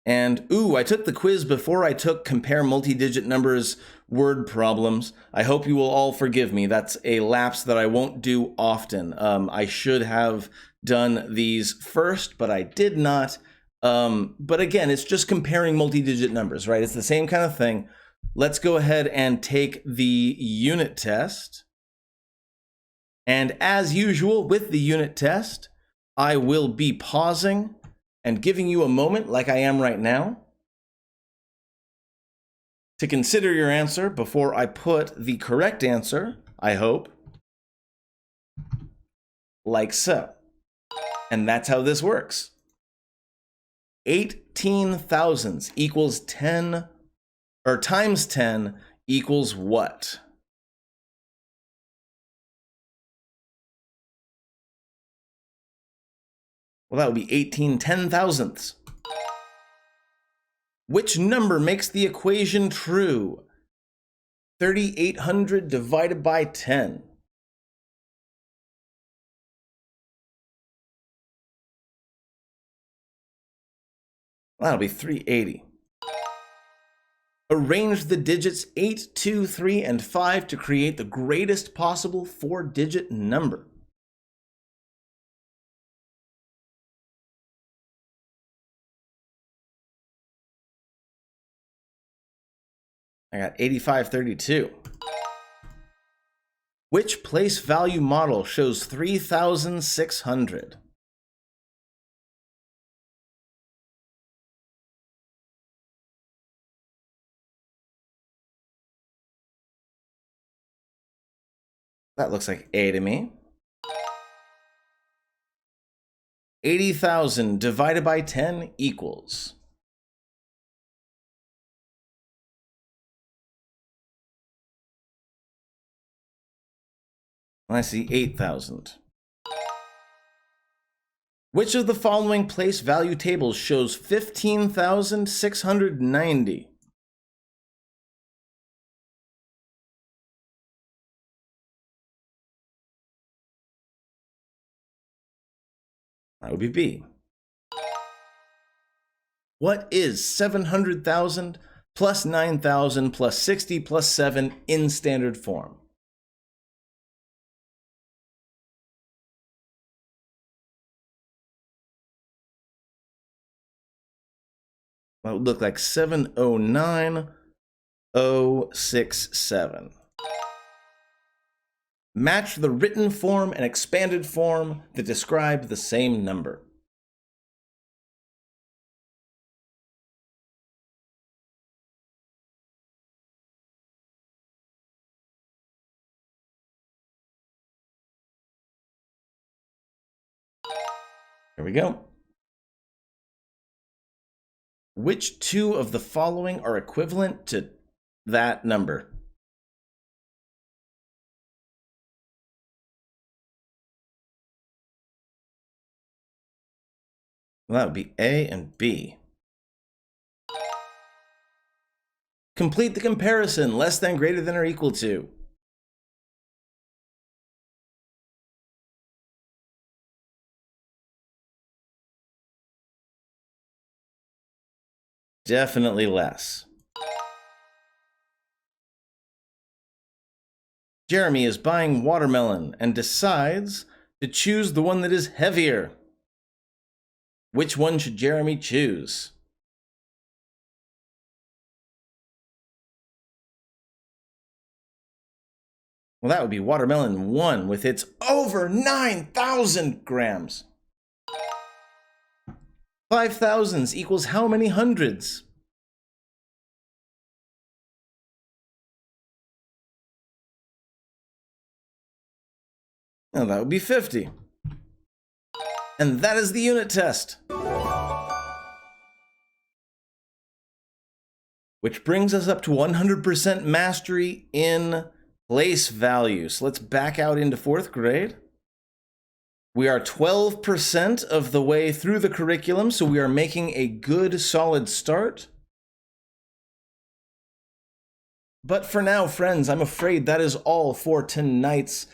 And, ooh, I took the quiz before I took compare multi-digit numbers word problems. I hope you will all forgive me. That's a lapse that I won't do often. I should have done these first, but I did not. But again, it's just comparing multi-digit numbers, right? It's the same kind of thing. Let's go ahead and take the unit test. And as usual with the unit test, I will be pausing and giving you a moment, like I am right now, to consider your answer before I put the correct answer, I hope, like so. And that's how this works. 18 thousandths equals 10, or times 10 equals what? Well, that would be 18 10,000ths. Which number makes the equation true? 3,800 divided by 10. That'll be 380. Arrange the digits 8, 2, 3, and 5 to create the greatest possible 4-digit number. I got 8532. Which place value model shows 3,600? That looks like A to me. 80,000 divided by 10 equals. I see 8,000. Which of the following place value tables shows 15,690? That would be B. What is 700,000 plus 9,000 plus 60 plus 7 in standard form? That would look like 709,067. Match the written form and expanded form that describe the same number. Here we go. Which two of the following are equivalent to that number? Well, that would be A and B. Complete the comparison, less than, greater than, or equal to. Definitely less. Jeremy is buying watermelon and decides to choose the one that is heavier. Which one should Jeremy choose? Well, that would be watermelon 1 with its over 9,000 grams. 5,000s equals how many hundreds? Well, that would be 50. And that is the unit test. Which brings us up to 100% mastery in place value. So let's back out into 4th grade. We are 12% of the way through the curriculum, so we are making a good, solid start. But for now, friends, I'm afraid that is all for tonight's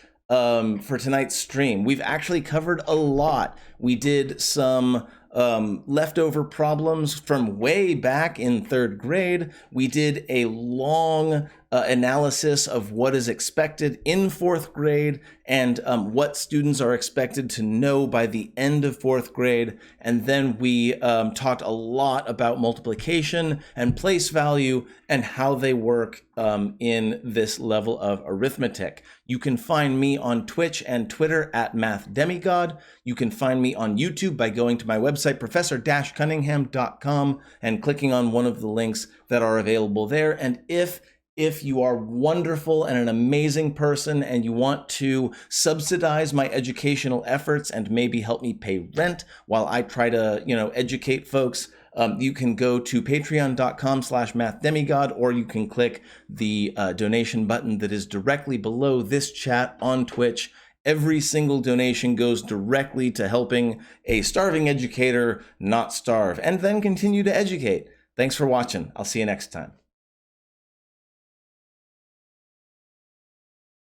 stream. We've actually covered a lot. We did some leftover problems from way back in 3rd grade. We did a long analysis of what is expected in 4th grade and what students are expected to know by the end of 4th grade. And then we talked a lot about multiplication and place value and how they work in this level of arithmetic. You can find me on Twitch and Twitter at MathDemigod. You can find me on YouTube by going to my website, professor-cunningham.com, and clicking on one of the links that are available there. And if you are wonderful and an amazing person and you want to subsidize my educational efforts and maybe help me pay rent while I try to, educate folks, you can go to patreon.com/mathdemigod, or you can click the donation button that is directly below this chat on Twitch. Every single donation goes directly to helping a starving educator not starve and then continue to educate. Thanks for watching. I'll see you next time.